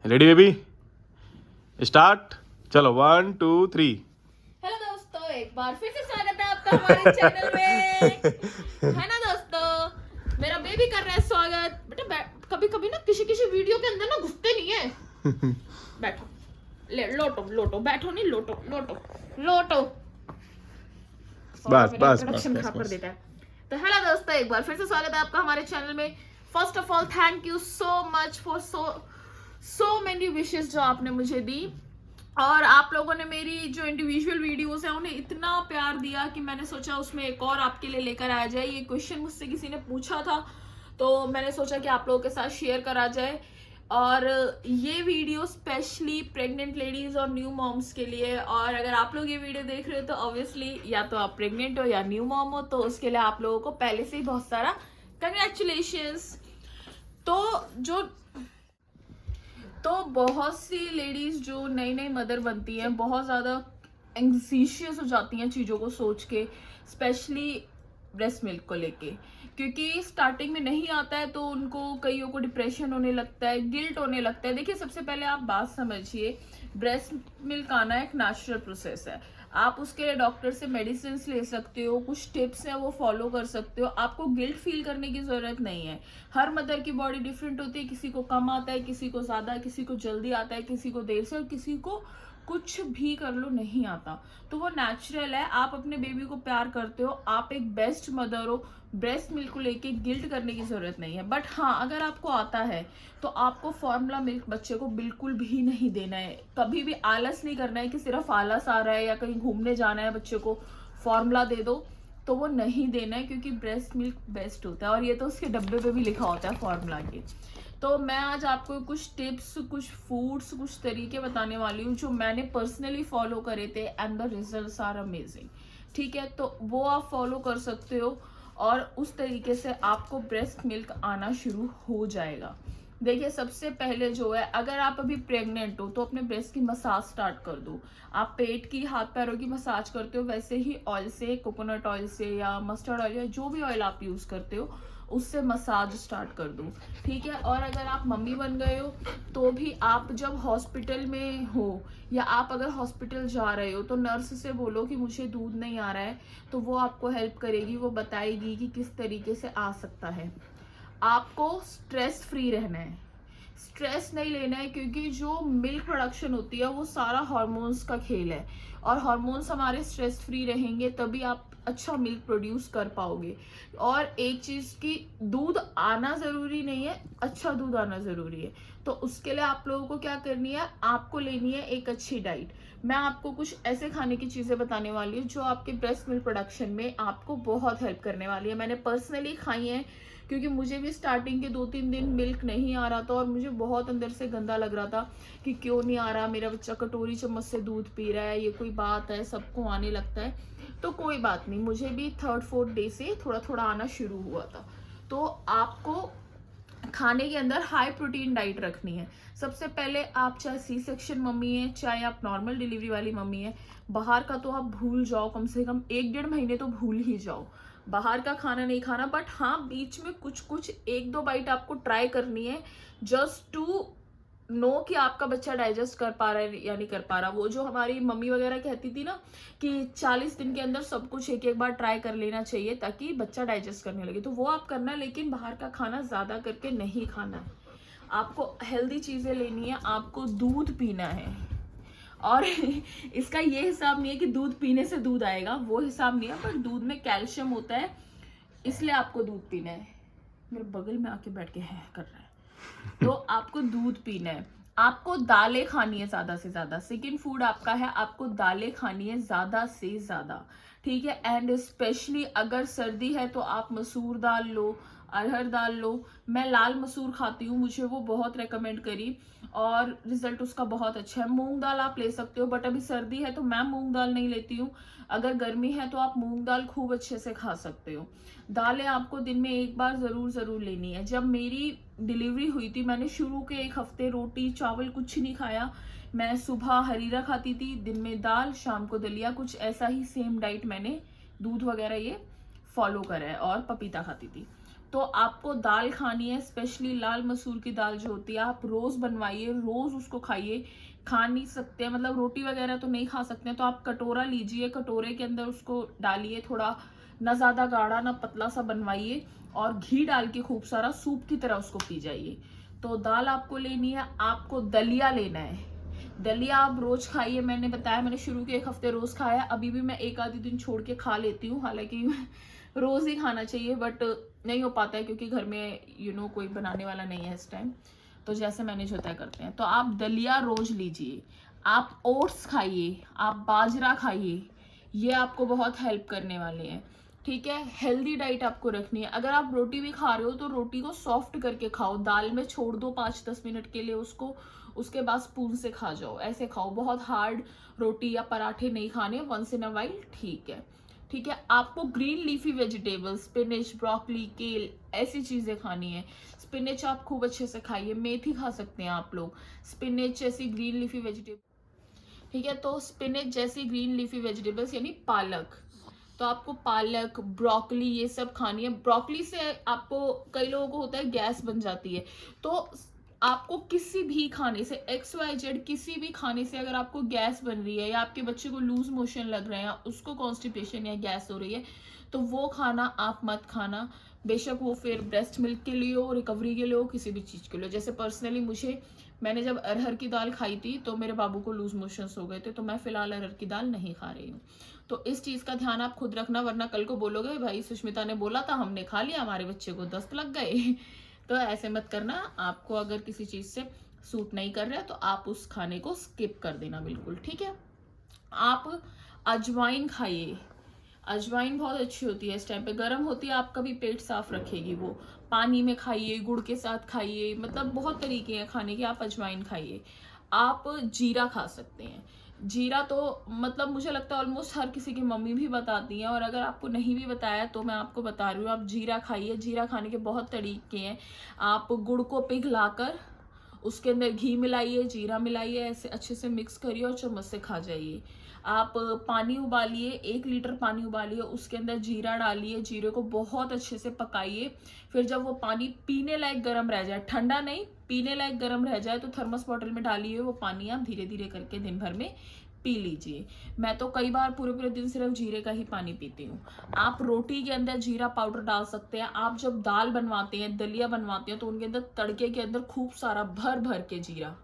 Ready baby, start. चलो 1 2 3। Hello दोस्तों, एक बार फिर से स्वागत है आपका हमारे चैनल में। है ना दोस्तों, मेरा बेबी कर रहा है स्वागत। बेटा कभी कभी ना किसी किसी वीडियो के अंदर ना घुसते नहीं है। बैठो, ले लोटो लोटो, बैठो नहीं, लोटो लोटो लोटो। बस बस इंट्रोडक्शन खराब कर देता है। तो हेलो दोस्तों, एक बार फिर से स्वागत है आपका हमारे चैनल में। First of all thank you so much for so many wishes जो आपने मुझे दी, और आप लोगों ने मेरी जो इंडिविजुअल वीडियोस है उन्हें इतना प्यार दिया कि मैंने सोचा उसमें एक और आपके लिए लेकर आ जाए। ये क्वेश्चन मुझसे किसी ने पूछा था तो मैंने सोचा कि आप लोगों के साथ शेयर करा जाए। और ये वीडियो स्पेशली प्रेग्नेंट लेडीज और न्यू मॉम्स के लिए। और अगर आप लोग ये वीडियो देख रहे हो तो ऑब्वियसली या तो आप प्रेग्नेंट हो या न्यू मॉम हो, तो उसके लिए आप लोगों को पहले से ही बहुत सारा कंग्रेचुलेशंस। तो बहुत सी लेडीज जो नई नई मदर बनती हैं बहुत ज़्यादा एंग्जीशियस हो जाती हैं चीज़ों को सोच के, स्पेशली ब्रेस्ट मिल्क को लेके, क्योंकि स्टार्टिंग में नहीं आता है तो उनको कईयों को डिप्रेशन होने लगता है, गिल्ट होने लगता है। देखिए, सबसे पहले आप बात समझिए, ब्रेस्ट मिल्क आना एक नेचुरल प्रोसेस है। आप उसके लिए डॉक्टर से मेडिसिन ले सकते हो, कुछ टिप्स हैं वो फॉलो कर सकते हो। आपको गिल्ट फील करने की जरूरत नहीं है। हर मदर की बॉडी डिफरेंट होती है, किसी को कम आता है, किसी को ज्यादा, किसी को जल्दी आता है, किसी को देर से, और किसी को कुछ भी कर लो नहीं आता। तो वो नेचुरल है। आप अपने बेबी को प्यार करते हो, आप एक बेस्ट मदर हो, ब्रेस्ट मिल्क को लेके गिल्ट करने की जरूरत नहीं है। बट हाँ, अगर आपको आता है तो आपको फॉर्मूला मिल्क बच्चे को बिल्कुल भी नहीं देना है। कभी भी आलस नहीं करना है कि सिर्फ आलस आ रहा है या कहीं घूमने जाना है बच्चे को फॉर्मूला दे दो, तो वो नहीं देना है, क्योंकि ब्रेस्ट मिल्क बेस्ट होता है। और ये तो उसके डब्बे पे भी लिखा होता है फॉर्मूला के। तो मैं आज आपको कुछ टिप्स, कुछ फूड्स, कुछ तरीके बताने वाली हूँ जो मैंने पर्सनली फॉलो करे थे, and the results are amazing. ठीक है, तो वो आप फॉलो कर सकते हो और उस तरीके से आपको ब्रेस्ट मिल्क आना शुरू हो जाएगा। देखिए, सबसे पहले जो है, अगर आप अभी प्रेग्नेंट हो तो अपने ब्रेस्ट की मसाज स्टार्ट कर दो। आप पेट की, हाथ पैरों की मसाज करते हो, वैसे ही ऑयल से, कोकोनट ऑयल से या मस्टर्ड ऑयल या जो भी ऑयल आप यूज करते हो उससे मसाज स्टार्ट कर दो। ठीक है, और अगर आप मम्मी बन गए हो तो भी आप जब हॉस्पिटल में हो या आप अगर हॉस्पिटल जा रहे हो तो नर्स से बोलो कि मुझे दूध नहीं आ रहा है, तो वो आपको हेल्प करेगी, वो बताएगी कि किस तरीके से आ सकता है। आपको स्ट्रेस फ्री रहना है, स्ट्रेस नहीं लेना है, क्योंकि जो मिल्क प्रोडक्शन होती है वो सारा हार्मोन्स का खेल है, और हार्मोन्स हमारे स्ट्रेस फ्री रहेंगे तभी आप अच्छा मिल्क प्रोड्यूस कर पाओगे। और एक चीज की, दूध आना जरूरी नहीं है, अच्छा दूध आना जरूरी है। तो उसके लिए आप लोगों को क्या करनी है, आपको लेनी है एक अच्छी डाइट। मैं आपको कुछ ऐसे खाने की चीजें बताने वाली हूँ जो आपके ब्रेस्ट मिल्क प्रोडक्शन में आपको बहुत हेल्प करने वाली है। मैंने पर्सनली खाई है, क्योंकि मुझे भी स्टार्टिंग के 2-3 दिन मिल्क नहीं आ रहा था और मुझे बहुत अंदर से गंदा लग रहा था कि क्यों नहीं आ रहा, मेरा बच्चा कटोरी चम्मच से दूध पी रहा है, ये कोई बात है, सबको आने लगता है। तो कोई बात नहीं, मुझे भी 3rd-4th डे से थोड़ा थोड़ा आना शुरू हुआ था। तो आपको खाने के अंदर हाई प्रोटीन डाइट रखनी है। सबसे पहले, आप चाहे सी सेक्शन मम्मी है, चाहे आप नॉर्मल डिलीवरी वाली मम्मी है, बाहर का तो आप भूल जाओ, कम से कम 1-1.5 महीने तो भूल ही जाओ, बाहर का खाना नहीं खाना। बट हाँ, बीच में कुछ कुछ 1-2 बाइट आपको ट्राई करनी है, जस्ट टू नो कि आपका बच्चा डाइजेस्ट कर पा रहा है या नहीं कर पा रहा। वो जो हमारी मम्मी वगैरह कहती थी ना कि 40 दिन के अंदर सब कुछ एक एक बार ट्राई कर लेना चाहिए ताकि बच्चा डाइजेस्ट करने लगे, तो वो आप करना। लेकिन बाहर का खाना ज्यादा करके नहीं खाना है, आपको हेल्दी चीजें लेनी है, आपको दूध पीना है। और इसका ये हिसाब नहीं है कि दूध पीने से दूध आएगा, वो हिसाब नहीं है, पर दूध में कैल्शियम होता है, इसलिए आपको दूध पीना है। मेरे बगल में आके बैठ के है कर रहा है। तो आपको दूध पीना है, आपको दालें खानी है ज्यादा से ज्यादा। सेकंड फूड आपका है, आपको दालें खानी है ज्यादा से ज्यादा। ठीक है, एंड स्पेशली अगर सर्दी है तो आप मसूर दाल लो, अरहर दाल लो। मैं लाल मसूर खाती हूँ, मुझे वो बहुत रेकमेंड करी और रिजल्ट उसका बहुत अच्छा है। मूंग दाल आप ले सकते हो, बट अभी सर्दी है तो मैं मूंग दाल नहीं लेती हूँ। अगर गर्मी है तो आप मूंग दाल खूब अच्छे से खा सकते हो। दालें आपको दिन में एक बार जरूर लेनी है। जब मेरी डिलीवरी हुई थी, मैंने शुरू के 1 हफ्ते रोटी चावल कुछ नहीं खाया। मैं सुबह हरीरा खाती थी, दिन में दाल, शाम को दलिया, कुछ ऐसा ही सेम डाइट मैंने दूध वगैरह ये फॉलो करा है, और पपीता खाती थी। तो आपको दाल खानी है, स्पेशली लाल मसूर की दाल जो होती है, आप रोज बनवाइए, रोज उसको खाइए। खा नहीं सकते हैं मतलब रोटी वगैरह तो नहीं खा सकते हैं, तो आप कटोरा लीजिए, कटोरे के अंदर उसको डालिए, थोड़ा ना ज्यादा गाढ़ा ना पतला सा बनवाइए, और घी डाल के खूब सारा सूप की तरह उसको पी जाइए। तो दाल आपको लेनी है, आपको दलिया लेना है। दलिया आप रोज खाइए, मैंने बताया मैंने शुरू के 1 हफ्ते रोज खाया, अभी भी मैं एक आधी दिन छोड़ के खा लेती हूँ, हालांकि रोज ही खाना चाहिए बट नहीं हो पाता है क्योंकि घर में कोई बनाने वाला नहीं है इस टाइम, तो जैसे मैनेज होता है करते हैं। तो आप दलिया रोज लीजिए, आप ओट्स खाइए, आप बाजरा खाइए, ये आपको बहुत हेल्प करने वाले हैं। ठीक है, हेल्दी डाइट आपको रखनी है। अगर आप रोटी भी खा रहे हो तो रोटी को सॉफ्ट करके खाओ, दाल में छोड़ दो 5-10 मिनट के लिए उसको, उसके बाद स्पून से खा जाओ, ऐसे खाओ। बहुत हार्ड रोटी या पराठे नहीं खाने, वंस इन अ वाइल ठीक है। ठीक है, आपको green leafy vegetables, spinach, broccoli, केल, ऐसी चीजें खानी है। स्पिनच आप खूब अच्छे से खाइए, मेथी खा सकते हैं आप लोग, स्पिनच जैसी ग्रीन लीफी वेजिटेबल। ठीक है, तो स्पिनच जैसी ग्रीन लीफी वेजिटेबल्स यानी पालक, तो आपको पालक, ब्रोकली ये सब खानी है। ब्रोकली से आपको, कई लोगों को होता है गैस बन जाती है, तो आपको किसी भी खाने से, XYZ किसी भी खाने से अगर आपको गैस बन रही है, या आपके बच्चे को लूज मोशन लग रहे हैं, या उसको कॉन्स्टिपेशन या गैस हो रही है, तो वो खाना आप मत खाना। बेशक वो फिर ब्रेस्ट मिल्क के लिए हो, रिकवरी के लिए हो, किसी भी चीज़ के लिए। जैसे पर्सनली मैंने जब अरहर की दाल खाई थी तो मेरे बाबू को लूज मोशंस हो गए थे, तो मैं फिलहाल अरहर की दाल नहीं खा रही हूँ। तो इस चीज़ का ध्यान आप खुद रखना, वरना कल को बोलोगे भाई सुष्मिता ने बोला था, हमने खा लिया, हमारे बच्चे को दस्त लग गए। तो ऐसे मत करना। आपको अगर किसी चीज़ से सूट नहीं कर रहा है तो आप उस खाने को स्किप कर देना बिल्कुल। ठीक है, आप अजवाइन खाइए, अजवाइन बहुत अच्छी होती है, इस टाइम पे गर्म होती है, आपका भी पेट साफ रखेगी वो। पानी में खाइए, गुड़ के साथ खाइए, मतलब बहुत तरीके हैं खाने के, आप अजवाइन खाइए। आप जीरा खा सकते हैं, जीरा तो मतलब मुझे लगता है ऑलमोस्ट हर किसी की मम्मी भी बताती हैं, और अगर आपको नहीं भी बताया तो मैं आपको बता रही हूँ, आप जीरा खाइए। जीरा खाने के बहुत तरीके हैं। आप गुड़ को पिघलाकर उसके अंदर घी मिलाइए, जीरा मिलाइए, ऐसे अच्छे से मिक्स करिए और चम्मच से खा जाइए। आप पानी उबालिए, 1 लीटर पानी उबालिए, उसके अंदर जीरा डालिए, जीरे को बहुत अच्छे से पकाइए। फिर जब वो पानी पीने लायक गर्म रह जाए, ठंडा नहीं, पीने लायक गर्म रह जाए, तो थर्मस बॉटल में डालिए वो पानी, आप धीरे धीरे करके दिन भर में पी लीजिए। मैं तो कई बार पूरे पूरे दिन सिर्फ जीरे का ही पानी पीती हूँ। आप रोटी के अंदर जीरा पाउडर डाल सकते हैं। आप जब दाल बनवाते हैं, दलिया बनवाते हैं, तो उनके अंदर तड़के के अंदर खूब सारा भर भर के जीरा,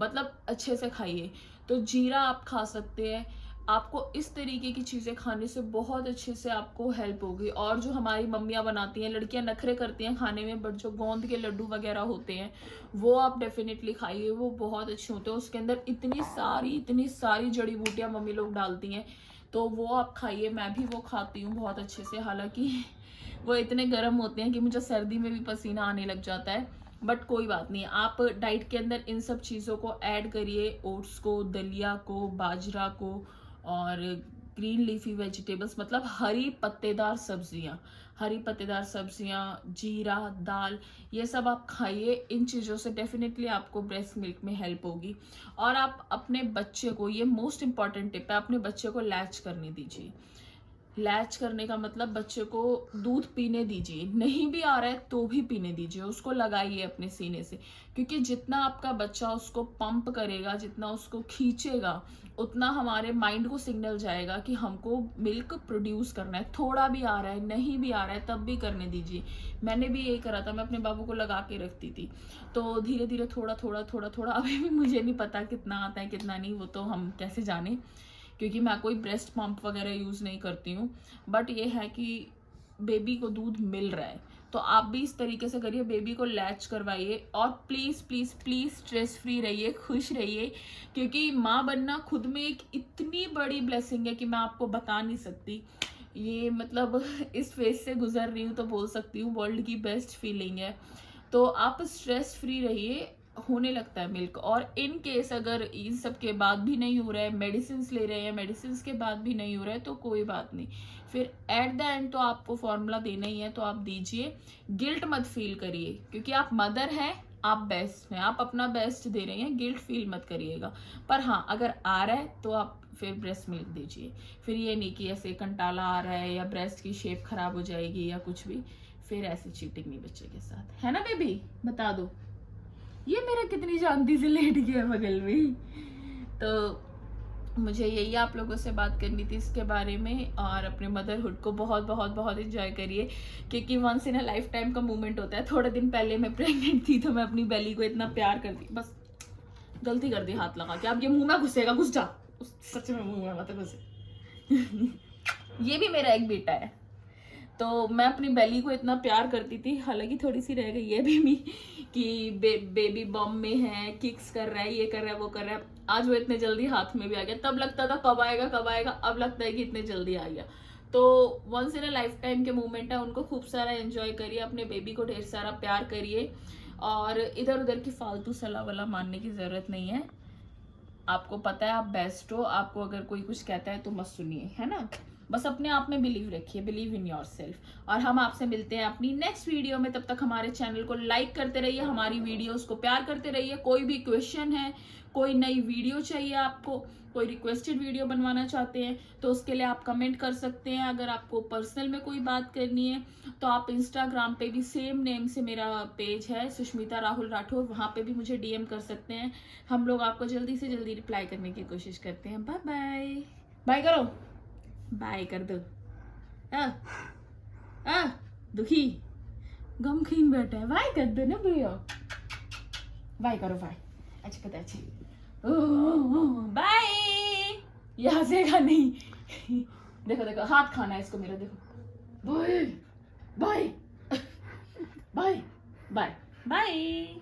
मतलब अच्छे से खाइए। तो जीरा आप खा सकते हैं। आपको इस तरीके की चीज़ें खाने से बहुत अच्छे से आपको हेल्प होगी। और जो हमारी मम्मियाँ बनाती हैं, लड़कियाँ नखरे करती हैं खाने में, बट जो गोंद के लड्डू वगैरह होते हैं वो आप डेफिनेटली खाइए, वो बहुत अच्छे होते हैं। उसके अंदर इतनी सारी जड़ी बूटियाँ मम्मी लोग डालती हैं, तो वो आप खाइए। मैं भी वो खाती हूँ बहुत अच्छे से, हालांकि वो इतने गर्म होते हैं कि मुझे सर्दी में भी पसीना आने लग जाता है, बट कोई बात नहीं। आप डाइट के अंदर इन सब चीज़ों को ऐड करिए, ओट्स को, दलिया को, बाजरा को, और ग्रीन लीफी वेजिटेबल्स, मतलब हरी पत्तेदार सब्जियां, जीरा, दाल, ये सब आप खाइए। इन चीज़ों से डेफिनेटली आपको ब्रेस्ट मिल्क में हेल्प होगी। और आप अपने बच्चे को, ये मोस्ट इंपॉर्टेंट टिप है, अपने बच्चे को लैच करने दीजिए। लैच करने का मतलब बच्चे को दूध पीने दीजिए, नहीं भी आ रहा है तो भी पीने दीजिए, उसको लगाइए अपने सीने से, क्योंकि जितना आपका बच्चा उसको पंप करेगा, जितना उसको खींचेगा, उतना हमारे माइंड को सिग्नल जाएगा कि हमको मिल्क प्रोड्यूस करना है। थोड़ा भी आ रहा है, नहीं भी आ रहा है, तब भी करने दीजिए। मैंने भी यही करा था, मैं अपने बाबू को लगा के रखती थी, तो धीरे धीरे थोड़ा थोड़ा थोड़ा थोड़ा, अभी भी मुझे नहीं पता कितना आता है कितना नहीं, वो तो हम कैसे जाने, क्योंकि मैं कोई ब्रेस्ट पंप वगैरह यूज़ नहीं करती हूँ। बट ये है कि बेबी को दूध मिल रहा है, तो आप भी इस तरीके से करिए, बेबी को लैच करवाइए। और please please please stress free रहिए, खुश रहिए, क्योंकि माँ बनना खुद में एक इतनी बड़ी ब्लेसिंग है कि मैं आपको बता नहीं सकती। ये मतलब इस फेज से गुजर रही हूँ तो बोल सकती हूँ वर्ल्ड की बेस्ट फीलिंग है। तो आप स्ट्रेस फ्री रहिए, होने लगता है मिल्क। और इन केस अगर इन सब के बाद भी नहीं हो रहा है, मेडिसिन ले रहे हैं, मेडिसिन के बाद भी नहीं हो रहा है, तो कोई बात नहीं, फिर एट द एंड तो आपको फॉर्मूला देना ही है, तो आप दीजिए। गिल्ट मत फील करिए, क्योंकि आप मदर हैं, आप बेस्ट हैं, आप अपना बेस्ट दे रही हैं, गिल्ट फील मत करिएगा। पर हाँ, अगर आ रहा है तो आप फिर ब्रेस्ट मिल्क दीजिए। फिर ये नहीं कि ऐसे कंटाला आ रहा है या ब्रेस्ट की शेप खराब हो जाएगी या कुछ भी, फिर ऐसी चीटिंग नहीं बच्चे के साथ, है ना बेबी? बता दो। ये मेरा कितनी शांति से लेट गया बगल में। तो मुझे यही आप लोगों से बात करनी थी इसके बारे में। और अपने मदरहुड को बहुत बहुत बहुत एंजॉय करिए, क्योंकि once in a lifetime का मोमेंट होता है। थोड़े दिन पहले मैं प्रेग्नेंट थी तो मैं अपनी बेली को इतना प्यार करती, बस गलती कर दी हाथ लगा के। अब ये मुंह में घुसेगा, घुस जा, सच में मुंह में मत घुसे। ये भी मेरा एक बेटा है। तो मैं अपनी बेली को इतना प्यार करती थी, हालांकि थोड़ी सी रह गई है बेबी कि बेबी बम में है, किक्स कर रहा है, ये कर रहा है, वो कर रहा है। आज वो इतने जल्दी हाथ में भी आ गया। तब लगता था कब आएगा कब आएगा, अब लगता है कि इतने जल्दी आ गया। तो once in a lifetime के मोमेंट है, उनको खूब सारा एंजॉय करिए, अपने बेबी को ढेर सारा प्यार करिए। और इधर उधर की फालतू सलाह वाला मानने की जरूरत नहीं है। आपको पता है आप बेस्ट हो, आपको अगर कोई कुछ कहता है तो मत सुनिए, है ना? बस अपने आप में बिलीव रखिए, बिलीव इन योरसेल्फ। और हम आपसे मिलते हैं अपनी नेक्स्ट वीडियो में। तब तक हमारे चैनल को लाइक करते रहिए, हमारी वीडियोस को प्यार करते रहिए। कोई भी क्वेश्चन है, कोई नई वीडियो चाहिए आपको, कोई रिक्वेस्टेड वीडियो बनवाना चाहते हैं तो उसके लिए आप कमेंट कर सकते हैं। अगर आपको पर्सनल में कोई बात करनी है तो आप इंस्टाग्राम पे भी सेम नेम से मेरा पेज है, सुष्मिता राहुल राठौर, वहाँ पे भी मुझे डीएम कर सकते हैं। हम लोग आपको जल्दी से जल्दी रिप्लाई करने की कोशिश करते हैं। Bye bye. बाय करो, बाय कर दो। दुखी गमखीन बैठा है, बाय कर दो ना भैया, बाय करो, बाय। अच्छा पता अच्छी, बाय। ये हंसेगा नहीं। देखो देखो हाथ खाना है इसको मेरा, देखो। Bye bye bye bye bye.